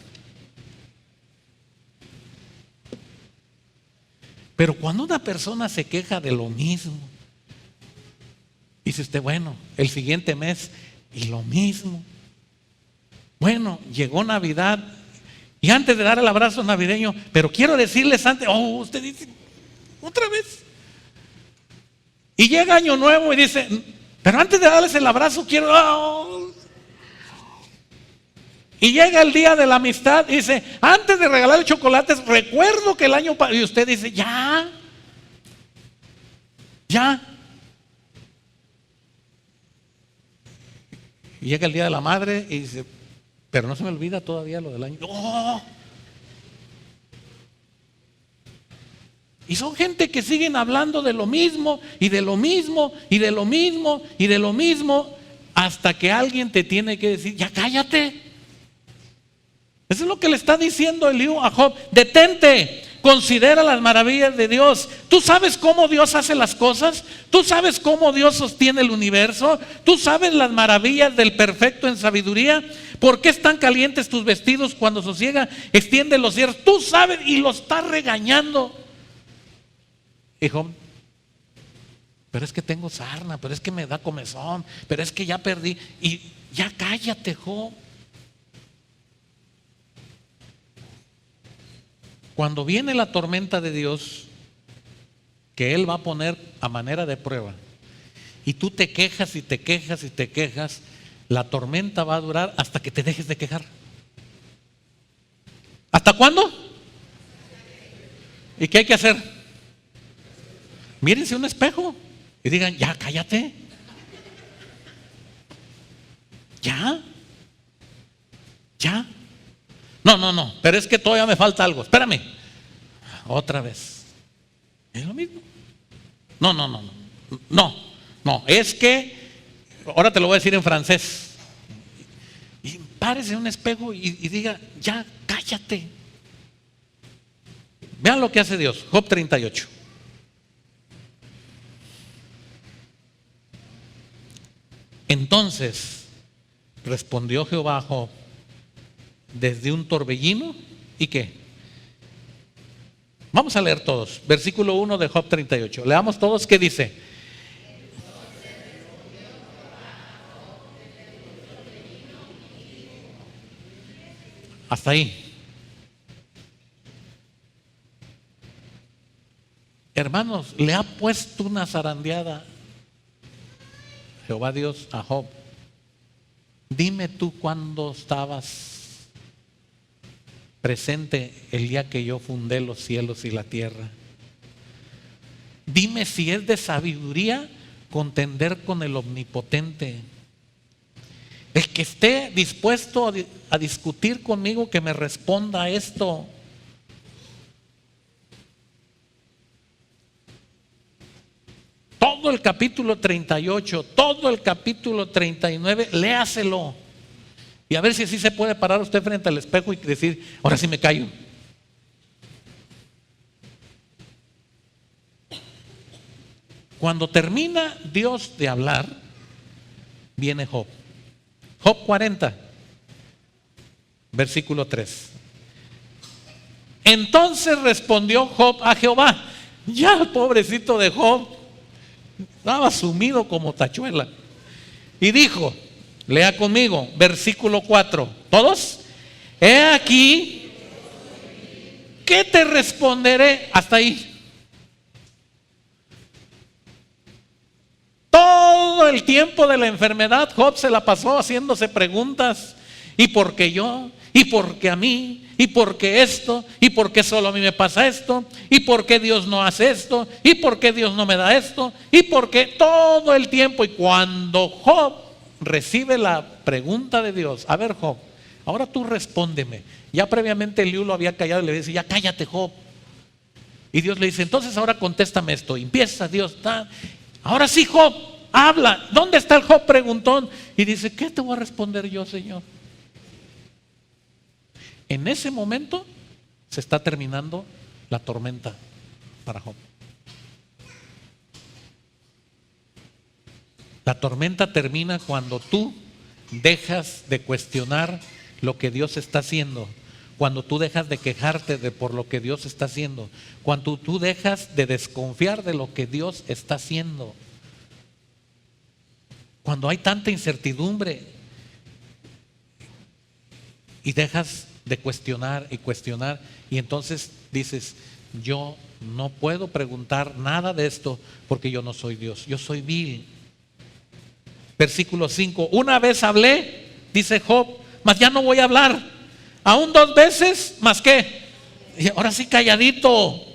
Pero cuando una persona se queja de lo mismo, dice usted: bueno, el siguiente mes y lo mismo. Bueno, llegó Navidad y antes de dar el abrazo navideño, pero quiero decirles antes, usted dice otra vez. Y llega Año Nuevo y dice, pero antes de darles el abrazo quiero... ¡Oh! Y llega el día de la amistad y dice, antes de regalar chocolates, recuerdo que el año pasado... Y usted dice, ya. Y llega el día de la madre y dice, pero no se me olvida todavía lo del año. ¡Oh! Y son gente que siguen hablando de lo mismo, y de lo mismo, y de lo mismo, y de lo mismo, hasta que alguien te tiene que decir, ya cállate. Eso es lo que le está diciendo Eliú a Job. Detente, considera las maravillas de Dios. ¿Tú sabes cómo Dios hace las cosas? ¿Tú sabes cómo Dios sostiene el universo? ¿Tú sabes las maravillas del perfecto en sabiduría? ¿Por qué están calientes tus vestidos cuando sosiega? Extiende los cielos. Tú sabes, y lo está regañando. Y Job, pero es que tengo sarna, pero es que me da comezón, pero es que ya perdí. Y ya cállate, Job. Cuando viene la tormenta de Dios, que Él va a poner a manera de prueba, y tú te quejas y te quejas y te quejas, la tormenta va a durar hasta que te dejes de quejar. ¿Hasta cuándo? ¿Y qué hay que hacer? Mírense un espejo y digan, ya cállate. Ya. No, pero es que todavía me falta algo. Espérame. Otra vez. Es lo mismo. No, es que, ahora te lo voy a decir en francés. Y párese en un espejo y diga, ya cállate. Vean lo que hace Dios. Job 38. Entonces respondió Jehová a Job desde un torbellino. ¿Y qué? Vamos a leer todos. Versículo 1 de Job 38. Leamos todos qué dice. Hasta ahí. Hermanos, le ha puesto una zarandeada Jehová Dios a Job. Dime tú cuándo estabas presente el día que yo fundé los cielos y la tierra. Dime si es de sabiduría contender con el omnipotente. El que esté dispuesto a discutir conmigo, que me responda a esto. Todo el capítulo 38, todo el capítulo 39, léaselo. Y a ver si así se puede parar usted frente al espejo y decir, ahora sí me callo. Cuando termina Dios de hablar, viene Job. Job 40, versículo 3. Entonces respondió Job a Jehová. Ya el pobrecito de Job estaba sumido como tachuela. Y dijo, lea conmigo, versículo 4. ¿Todos? He aquí, ¿qué te responderé? Hasta ahí. Todo el tiempo de la enfermedad, Job se la pasó haciéndose preguntas. ¿Y por qué yo? ¿Y por qué a mí? ¿Y por qué esto? ¿Y por qué solo a mí me pasa esto? ¿Y por qué Dios no hace esto? ¿Y por qué Dios no me da esto? ¿Y por qué todo el tiempo? Y cuando Job recibe la pregunta de Dios, a ver Job, ahora tú respóndeme. Ya previamente Eliú lo había callado y le dice, ya cállate Job. Y Dios le dice, entonces ahora contéstame esto. Y empieza Dios, ahora sí Job, habla. ¿Dónde está el Job preguntón? Y dice, ¿qué te voy a responder yo, Señor? En ese momento se está terminando la tormenta para Job. La tormenta termina cuando tú dejas de cuestionar lo que Dios está haciendo, cuando tú dejas de quejarte por lo que Dios está haciendo, cuando tú dejas de desconfiar de lo que Dios está haciendo, cuando hay tanta incertidumbre y dejas de cuestionar y entonces dices, yo no puedo preguntar nada de esto porque yo no soy Dios, yo soy vil. Versículo 5, una vez hablé, dice Job, mas ya no voy a hablar. Aún 2 veces, ¿más qué? Y ahora sí calladito.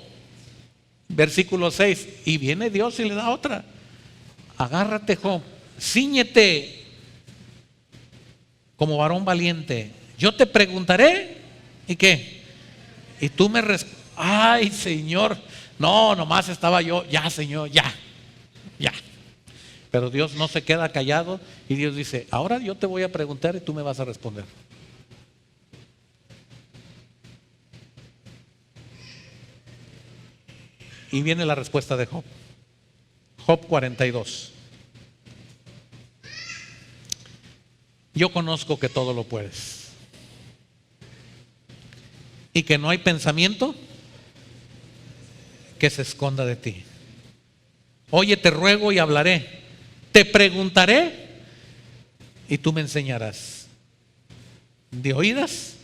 Versículo 6, y viene Dios y le da otra. Agárrate, Job, cíñete como varón valiente. Yo te preguntaré, ¿y qué? Y tú me respondes. Ay, Señor, no, nomás estaba yo, ya, Señor, ya. Pero Dios no se queda callado y Dios dice, ahora yo te voy a preguntar y tú me vas a responder. Y viene la respuesta de Job. Job 42. Yo conozco que todo lo puedes y que no hay pensamiento que se esconda de ti. Oye, te ruego y hablaré, te preguntaré y tú me enseñarás. De oídas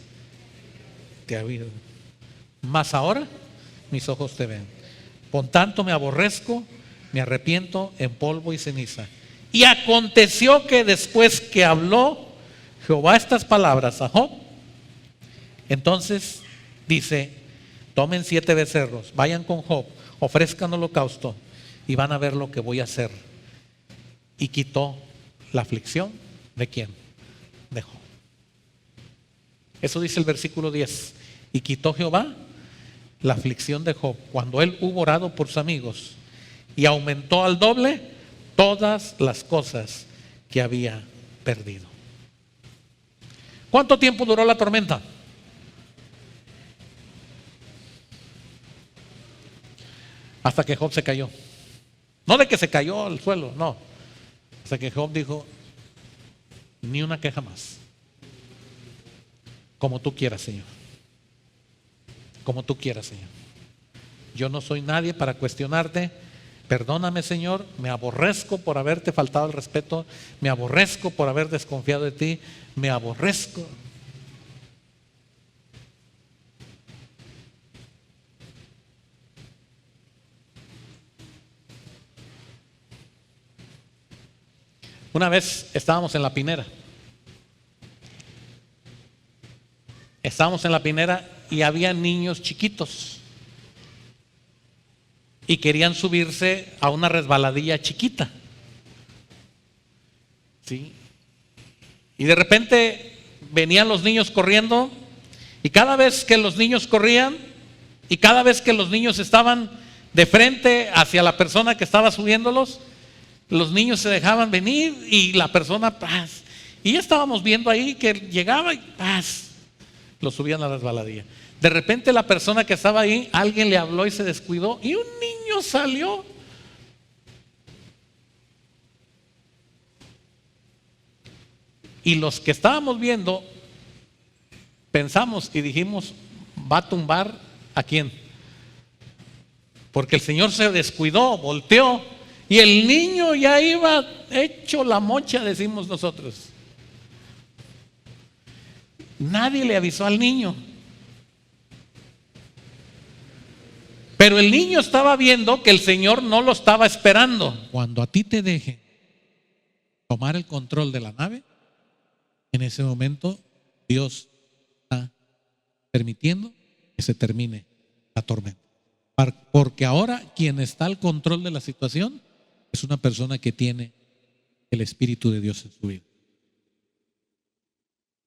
te he oído, mas ahora mis ojos te ven. Por tanto me aborrezco, me arrepiento en polvo y ceniza. Y aconteció que después que habló Jehová estas palabras a Job, entonces dice, tomen 7 becerros, vayan con Job, ofrezcan holocausto y van a ver lo que voy a hacer. Y quitó la aflicción ¿de quién? De Job. Eso dice el versículo 10. Y quitó Jehová la aflicción de Job cuando él hubo orado por sus amigos y aumentó al doble todas las cosas que había perdido. ¿Cuánto tiempo duró la tormenta? Hasta que Job se cayó. No de que se cayó al suelo, no. Hasta que Job dijo, ni una queja más. Como tú quieras, Señor. Como tú quieras, Señor. Yo no soy nadie para cuestionarte. Perdóname, Señor, me aborrezco por haberte faltado el respeto, me aborrezco por haber desconfiado de ti, me aborrezco. Una vez estábamos en la Pinera. Estábamos en la Pinera y había niños chiquitos y querían subirse a una resbaladilla chiquita. ¿Sí? Y de repente venían los niños corriendo y cada vez que los niños corrían y cada vez que los niños estaban de frente hacia la persona que estaba subiéndolos, los niños se dejaban venir y la persona, paz. Y ya estábamos viendo ahí que llegaba y paz, lo subían a la resbaladilla. De repente la persona que estaba ahí, alguien le habló y se descuidó y un niño salió. Y los que estábamos viendo, pensamos y dijimos, va a tumbar ¿a quién? Porque el Señor se descuidó, volteó y el niño ya iba hecho la mocha, decimos nosotros. Nadie le avisó al niño. Pero el niño estaba viendo que el Señor no lo estaba esperando. Cuando a ti te deje tomar el control de la nave, en ese momento Dios está permitiendo que se termine la tormenta. Porque ahora quien está al control de la situación es una persona que tiene el Espíritu de Dios en su vida.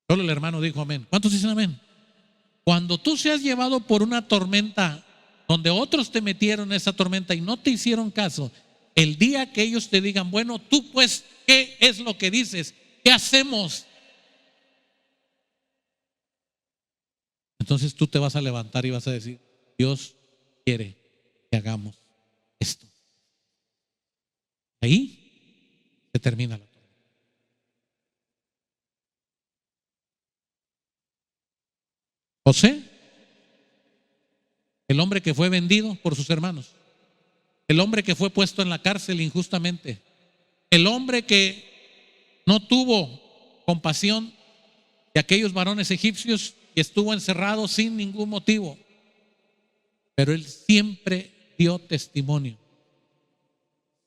Solo el hermano dijo amén. ¿Cuántos dicen amén? Cuando tú seas llevado por una tormenta donde otros te metieron en esa tormenta y no te hicieron caso, el día que ellos te digan, bueno, tú pues, ¿qué es lo que dices? ¿Qué hacemos? Entonces tú te vas a levantar y vas a decir, Dios quiere que hagamos esto. Ahí se termina la tormenta. José, el hombre que fue vendido por sus hermanos, el hombre que fue puesto en la cárcel injustamente, el hombre que no tuvo compasión de aquellos varones egipcios y estuvo encerrado sin ningún motivo. pero él siempre dio testimonio.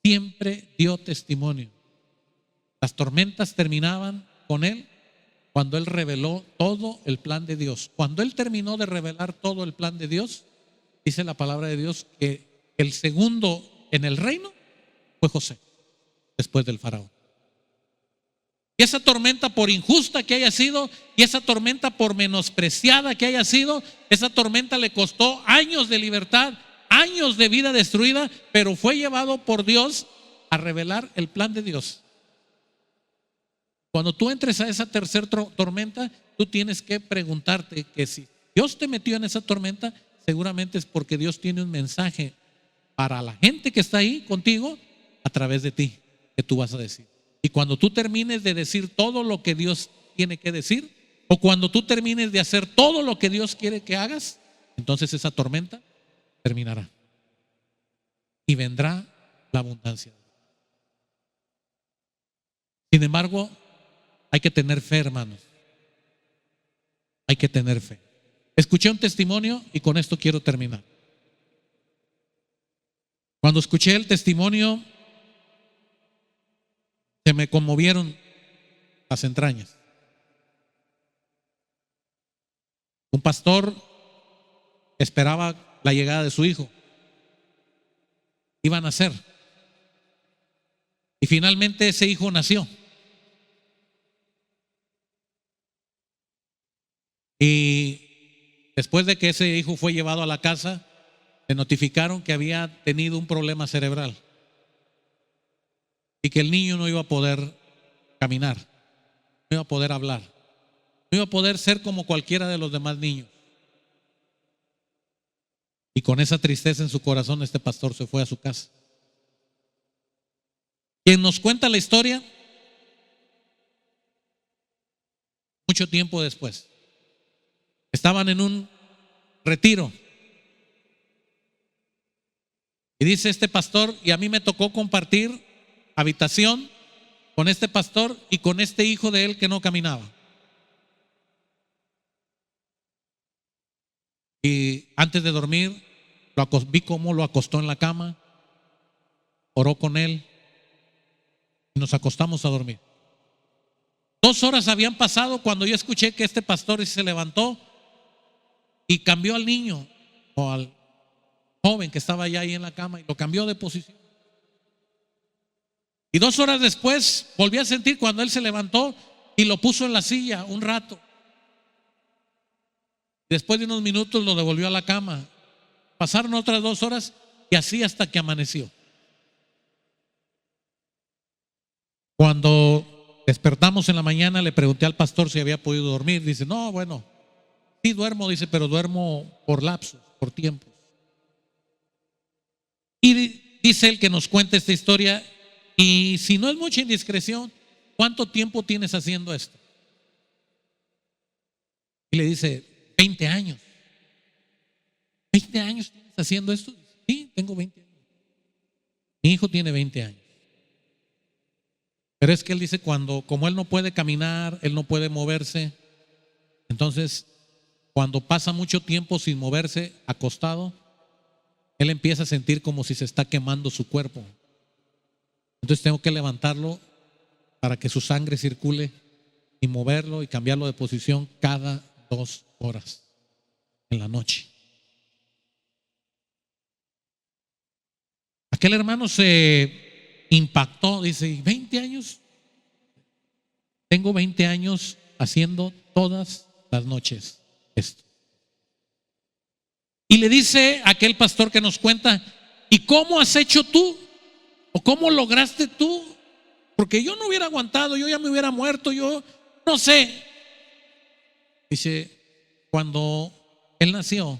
Siempre dio testimonio. Las tormentas terminaban con él cuando él reveló todo el plan de Dios. Cuando él terminó de revelar todo el plan de Dios, dice la palabra de Dios que el segundo en el reino fue José, después del faraón. Y esa tormenta, por injusta que haya sido, y esa tormenta por menospreciada que haya sido, esa tormenta le costó años de libertad, años de vida destruida, pero fue llevado por Dios a revelar el plan de Dios. Cuando tú entres a esa tercera tormenta, tú tienes que preguntarte que si Dios te metió en esa tormenta, seguramente es porque Dios tiene un mensaje para la gente que está ahí contigo a través de ti, que tú vas a decir. Y cuando tú termines de decir todo lo que Dios tiene que decir, o cuando tú termines de hacer todo lo que Dios quiere que hagas, entonces esa tormenta terminará y vendrá la abundancia. Sin embargo, hay que tener fe, hermanos. Hay que tener fe. Escuché un testimonio y con esto quiero terminar. Cuando escuché el testimonio, se me conmovieron las entrañas. Un pastor esperaba la llegada de su hijo. Iba a nacer. Y finalmente ese hijo nació. Y después de que ese hijo fue llevado a la casa, le notificaron que había tenido un problema cerebral y que el niño no iba a poder caminar, no iba a poder hablar, no iba a poder ser como cualquiera de los demás niños. Y con esa tristeza en su corazón, este pastor se fue a su casa. Quien nos cuenta la historia, mucho tiempo después, estaban en un retiro. Y dice este pastor, y a mí me tocó compartir habitación con este pastor y con este hijo de él que no caminaba. Y antes de dormir, vi cómo lo acostó en la cama, oró con él y nos acostamos a dormir. 2 horas habían pasado cuando yo escuché que este pastor se levantó y cambió al niño o al joven que estaba ya ahí en la cama y lo cambió de posición. Y 2 horas después volví a sentir cuando él se levantó y lo puso en la silla un rato. Después de unos minutos lo devolvió a la cama. Pasaron otras 2 horas y así hasta que amaneció. Cuando despertamos en la mañana le pregunté al pastor si había podido dormir. Dice, no, bueno, sí duermo, dice, pero duermo por lapsos, por tiempos. Y dice él que nos cuenta esta historia. Y si no es mucha indiscreción, ¿cuánto tiempo tienes haciendo esto? Y le dice, 20 años. ¿20 años tienes haciendo esto? Sí, tengo 20 años. Mi hijo tiene 20 años. Pero es que él dice, como él no puede caminar, él no puede moverse, entonces cuando pasa mucho tiempo sin moverse, acostado, él empieza a sentir como si se está quemando su cuerpo. Entonces tengo que levantarlo para que su sangre circule y moverlo y cambiarlo de posición cada 2 horas en la noche. Aquel hermano se impactó, dice, 20 años. Tengo 20 años haciendo todas las noches esto. Y le dice a aquel pastor que nos cuenta, ¿y cómo has hecho tú? ¿O cómo lograste tú? Porque yo no hubiera aguantado, yo ya me hubiera muerto, yo no sé. Dice, cuando él nació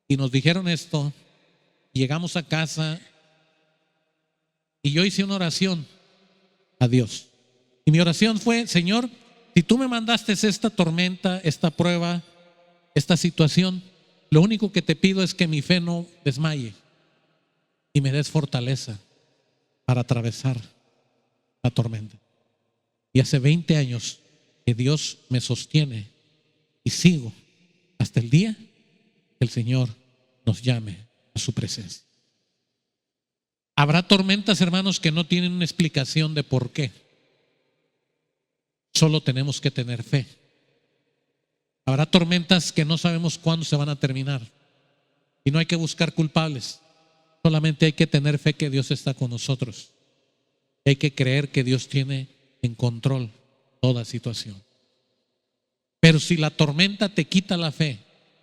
y nos dijeron esto, llegamos a casa y yo hice una oración a Dios. Y mi oración fue, Señor, si tú me mandaste esta tormenta, esta prueba, esta situación, lo único que te pido es que mi fe no desmaye y me des fortaleza para atravesar la tormenta. Y hace 20 años que Dios me sostiene y sigo hasta el día que el Señor nos llame a su presencia. Habrá tormentas, hermanos, que no tienen una explicación de por qué. Solo tenemos que tener fe. Habrá tormentas que no sabemos cuándo se van a terminar. Y no hay que buscar culpables. Solamente hay que tener fe que Dios está con nosotros. Hay que creer que Dios tiene en control toda situación. Pero si la tormenta te quita la fe,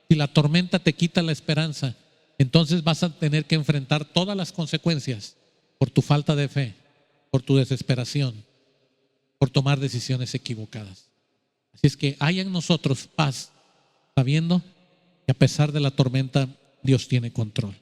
si la tormenta te quita la esperanza, entonces vas a tener que enfrentar todas las consecuencias por tu falta de fe, por tu desesperación, por tomar decisiones equivocadas. Así es que haya en nosotros paz, sabiendo que a pesar de la tormenta, Dios tiene control.